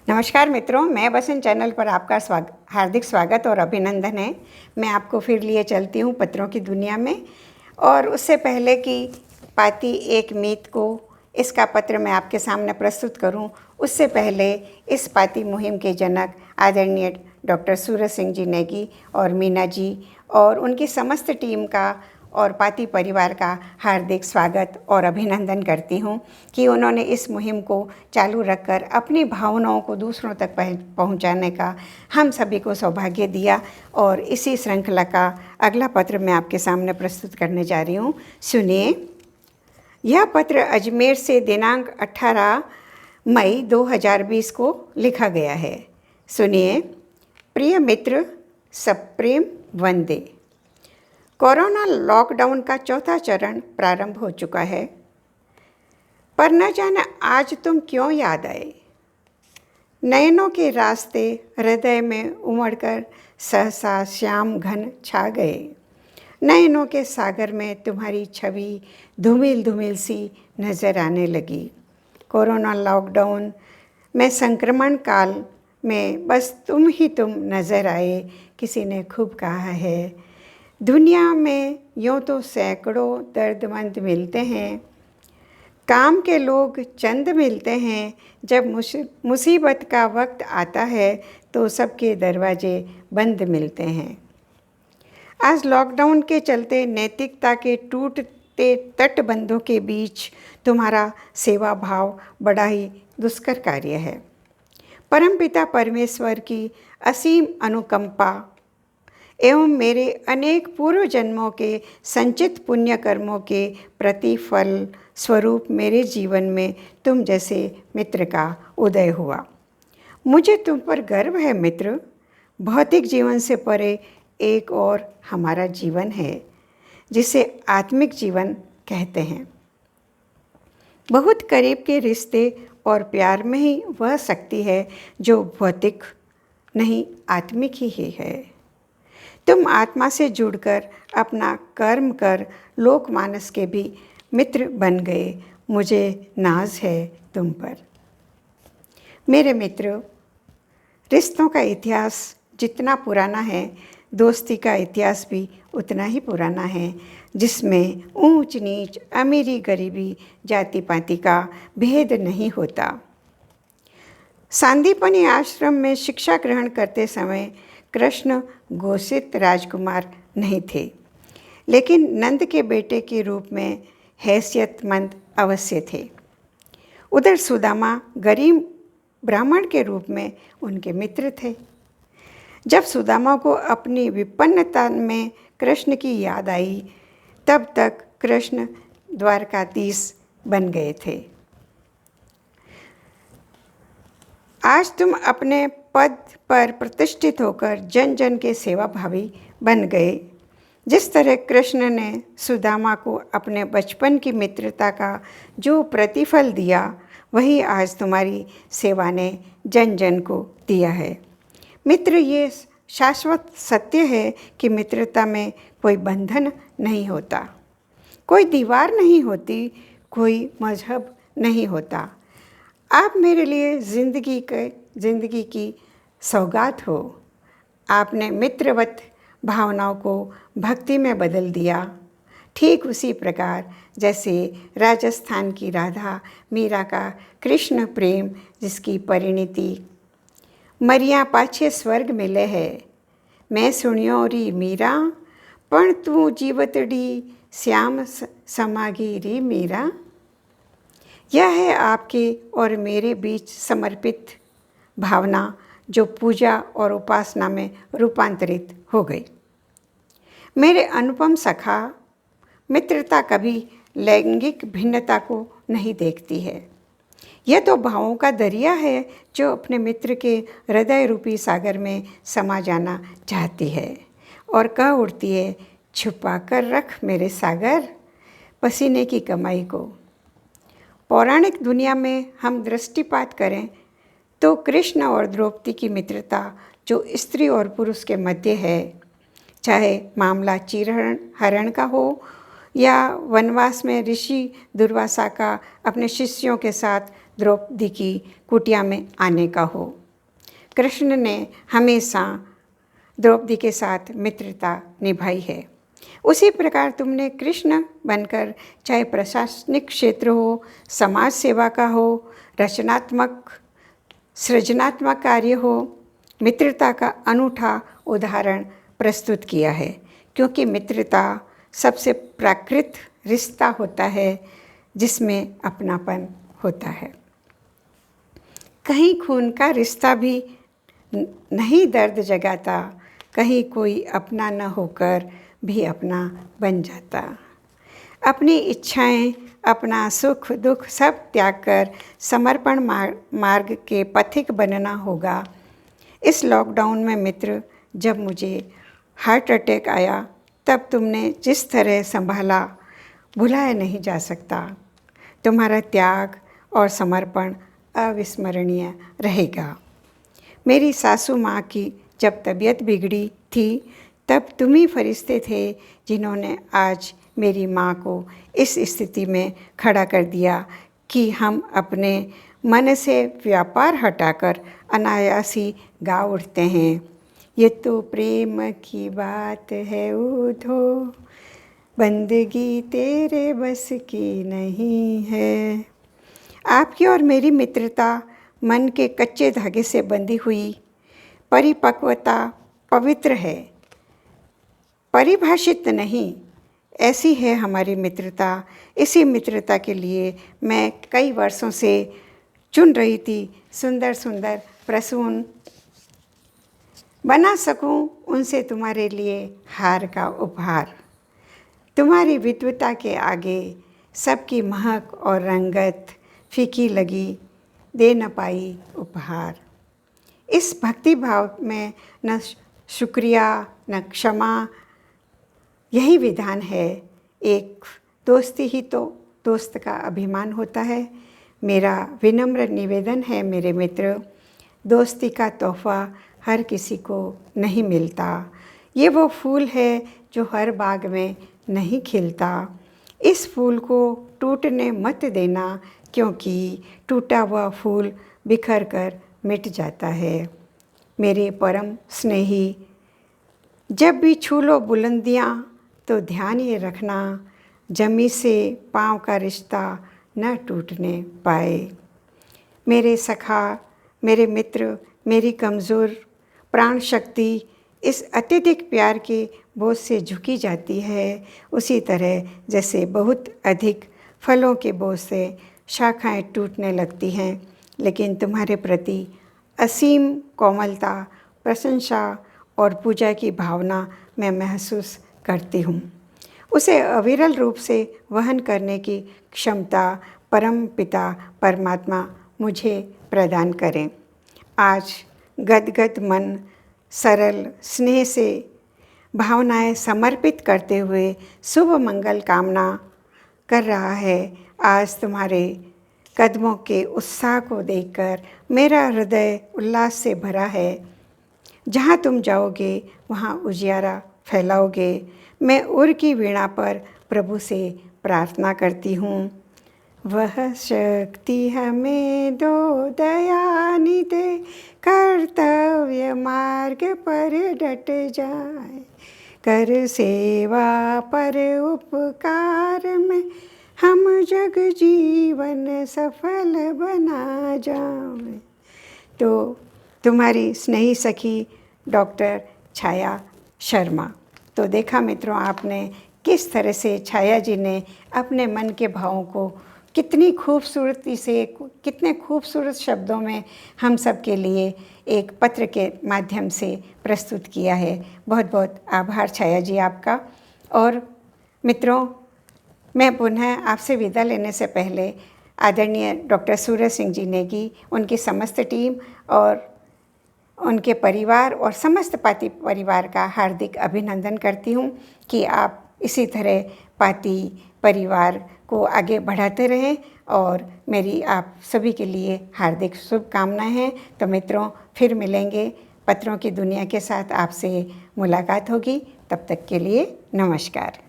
नमस्कार मित्रों, मैं बसंत चैनल पर आपका हार्दिक स्वागत और अभिनंदन है। मैं आपको फिर लिए चलती हूँ पत्रों की दुनिया में। और उससे पहले कि पाती एक मीत को इसका पत्र मैं आपके सामने प्रस्तुत करूँ, उससे पहले इस पाती मुहिम के जनक आदरणीय डॉक्टर सूरज सिंह जी नेगी और मीना जी और उनकी समस्त टीम का और पाती परिवार का हार्दिक स्वागत और अभिनंदन करती हूँ कि उन्होंने इस मुहिम को चालू रखकर अपनी भावनाओं को दूसरों तक पहुँचाने का हम सभी को सौभाग्य दिया। और इसी श्रृंखला का अगला पत्र मैं आपके सामने प्रस्तुत करने जा रही हूँ। सुनिए, यह पत्र अजमेर से दिनांक 18 मई 2020 को लिखा गया है। सुनिए, प्रिय मित्र, सप्रेम वंदे। कोरोना लॉकडाउन का चौथा चरण प्रारंभ हो चुका है, पर न जाने आज तुम क्यों याद आए। नयनों के रास्ते हृदय में उमड़कर सहसा श्याम घन छा गए। नयनों के सागर में तुम्हारी छवि धूमिल धूमिल सी नज़र आने लगी। कोरोना लॉकडाउन में संक्रमण काल में बस तुम ही तुम नज़र आए। किसी ने खूब कहा है, दुनिया में यूँ तो सैकड़ों दर्दमंद मिलते हैं, काम के लोग चंद मिलते हैं। जब मुसीबत का वक्त आता है तो सबके दरवाजे बंद मिलते हैं। आज लॉकडाउन के चलते नैतिकता के टूटते तटबंधों के बीच तुम्हारा सेवा भाव बड़ा ही दुष्कर कार्य है। परमपिता परमेश्वर की असीम अनुकंपा एवं मेरे अनेक पूर्व जन्मों के संचित पुण्य कर्मों के प्रतिफल स्वरूप मेरे जीवन में तुम जैसे मित्र का उदय हुआ। मुझे तुम पर गर्व है मित्र। भौतिक जीवन से परे एक और हमारा जीवन है, जिसे आत्मिक जीवन कहते हैं। बहुत करीब के रिश्ते और प्यार में ही वह शक्ति है जो भौतिक नहीं आत्मिक ही है। तुम आत्मा से जुड़कर अपना कर्म कर लोकमानस के भी मित्र बन गए। मुझे नाज है तुम पर। मेरे मित्र, रिश्तों का इतिहास जितना पुराना है, दोस्ती का इतिहास भी उतना ही पुराना है, जिसमें ऊंच नीच, अमीरी गरीबी, जाति पाति का भेद नहीं होता। सांदीपनी आश्रम में शिक्षा ग्रहण करते समय कृष्ण घोषित राजकुमार नहीं थे, लेकिन नंद के बेटे के रूप में हैसियतमंद अवश्य थे। उधर सुदामा गरीब ब्राह्मण के रूप में उनके मित्र थे। जब सुदामा को अपनी विपन्नता में कृष्ण की याद आई, तब तक कृष्ण द्वारकाधीश बन गए थे। आज तुम अपने पद पर प्रतिष्ठित होकर जन जन के सेवा भावी बन गए। जिस तरह कृष्ण ने सुदामा को अपने बचपन की मित्रता का जो प्रतिफल दिया, वही आज तुम्हारी सेवा ने जन जन को दिया है। मित्र, ये शाश्वत सत्य है कि मित्रता में कोई बंधन नहीं होता, कोई दीवार नहीं होती, कोई मजहब नहीं होता। आप मेरे लिए ज़िंदगी की सौगात हो। आपने मित्रवत भावनाओं को भक्ति में बदल दिया, ठीक उसी प्रकार जैसे राजस्थान की राधा मीरा का कृष्ण प्रेम, जिसकी परिणति मरिया पाछे स्वर्ग मिले है। मैं सुनियो री मीरा, पण तू जीवतड़ी श्याम समागी री मीरा। यह है आपके और मेरे बीच समर्पित भावना, जो पूजा और उपासना में रूपांतरित हो गई। मेरे अनुपम सखा, मित्रता कभी लैंगिक भिन्नता को नहीं देखती है। यह तो भावों का दरिया है जो अपने मित्र के हृदय रूपी सागर में समा जाना चाहती है और कह उठती है, छुपा कर रख मेरे सागर पसीने की कमाई को। पौराणिक दुनिया में हम दृष्टिपात करें तो कृष्ण और द्रौपदी की मित्रता जो स्त्री और पुरुष के मध्य है, चाहे मामला चीरहरण हरण का हो या वनवास में ऋषि दुर्वासा का अपने शिष्यों के साथ द्रौपदी की कुटिया में आने का हो। कृष्ण ने हमेशा द्रौपदी के साथ मित्रता निभाई है। उसी प्रकार तुमने कृष्ण बनकर चाहे प्रशासनिक क्षेत्र हो, समाज सेवा का हो, रचनात्मक सृजनात्मक कार्य हो, मित्रता का अनूठा उदाहरण प्रस्तुत किया है। क्योंकि मित्रता सबसे प्राकृत रिश्ता होता है जिसमें अपनापन होता है। कहीं खून का रिश्ता भी नहीं दर्द जगाता, कहीं कोई अपना न होकर भी अपना बन जाता। अपनी इच्छाएं, अपना सुख दुख सब त्याग कर समर्पण मार्ग के पथिक बनना होगा। इस लॉकडाउन में मित्र, जब मुझे हार्ट अटैक आया तब तुमने जिस तरह संभाला भुलाया नहीं जा सकता। तुम्हारा त्याग और समर्पण अविस्मरणीय रहेगा। मेरी सासू माँ की जब तबीयत बिगड़ी थी तब तुम ही फरिश्ते थे जिन्होंने आज मेरी माँ को इस स्थिति में खड़ा कर दिया कि हम अपने मन से व्यापार हटाकर अनायासी गा उठते हैं, ये तो प्रेम की बात है उधो, बंदगी तेरे बस की नहीं है। आपकी और मेरी मित्रता मन के कच्चे धागे से बंधी हुई परिपक्वता पवित्र है, परिभाषित नहीं। ऐसी है हमारी मित्रता। इसी मित्रता के लिए मैं कई वर्षों से चुन रही थी सुंदर सुंदर प्रसून बना सकूं उनसे तुम्हारे लिए हार का उपहार। तुम्हारी विद्वता के आगे सबकी महक और रंगत फीकी लगी, दे न पाई उपहार। इस भक्ति भाव में न शुक्रिया न क्षमा, यही विधान है। एक दोस्ती ही तो दोस्त का अभिमान होता है। मेरा विनम्र निवेदन है मेरे मित्र, दोस्ती का तोहफा हर किसी को नहीं मिलता। ये वो फूल है जो हर बाग में नहीं खिलता। इस फूल को टूटने मत देना, क्योंकि टूटा हुआ फूल बिखर कर मिट जाता है। मेरे परम स्नेही, जब भी छू लो बुलंदियाँ तो ध्यान ये रखना, जमी से पाँव का रिश्ता न टूटने पाए। मेरे सखा, मेरे मित्र, मेरी कमज़ोर प्राण शक्ति इस अत्यधिक प्यार के बोझ से झुकी जाती है, उसी तरह जैसे बहुत अधिक फलों के बोझ से शाखाएं टूटने लगती हैं। लेकिन तुम्हारे प्रति असीम कोमलता, प्रशंसा और पूजा की भावना मैं महसूस करती हूँ। उसे अविरल रूप से वहन करने की क्षमता परम पिता परमात्मा मुझे प्रदान करें। आज गदगद मन सरल स्नेह से भावनाएं समर्पित करते हुए शुभ मंगल कामना कर रहा है। आज तुम्हारे कदमों के उत्साह को देखकर मेरा हृदय उल्लास से भरा है। जहाँ तुम जाओगे वहाँ उजियारा फैलाओगे। मैं उर की वीणा पर प्रभु से प्रार्थना करती हूँ, वह शक्ति हमें दो दयानिधे, कर्तव्य मार्ग पर डट जाए, कर सेवा पर उपकार में हम जग जीवन सफल बना जाए। तो तुम्हारी स्नेही सखी डॉक्टर छाया शर्मा। तो देखा मित्रों, आपने किस तरह से छाया जी ने अपने मन के भावों को कितनी खूबसूरती से, कितने खूबसूरत शब्दों में हम सब के लिए एक पत्र के माध्यम से प्रस्तुत किया है। बहुत बहुत आभार छाया जी आपका। और मित्रों, मैं पुनः आपसे विदा लेने से पहले आदरणीय डॉक्टर सूरज सिंह जी नेगी, उनकी समस्त टीम और उनके परिवार और समस्त पाती परिवार का हार्दिक अभिनंदन करती हूँ कि आप इसी तरह पाती परिवार को आगे बढ़ाते रहें, और मेरी आप सभी के लिए हार्दिक शुभकामनाएं हैं। तो मित्रों, फिर मिलेंगे, पत्रों की दुनिया के साथ आपसे मुलाकात होगी। तब तक के लिए नमस्कार।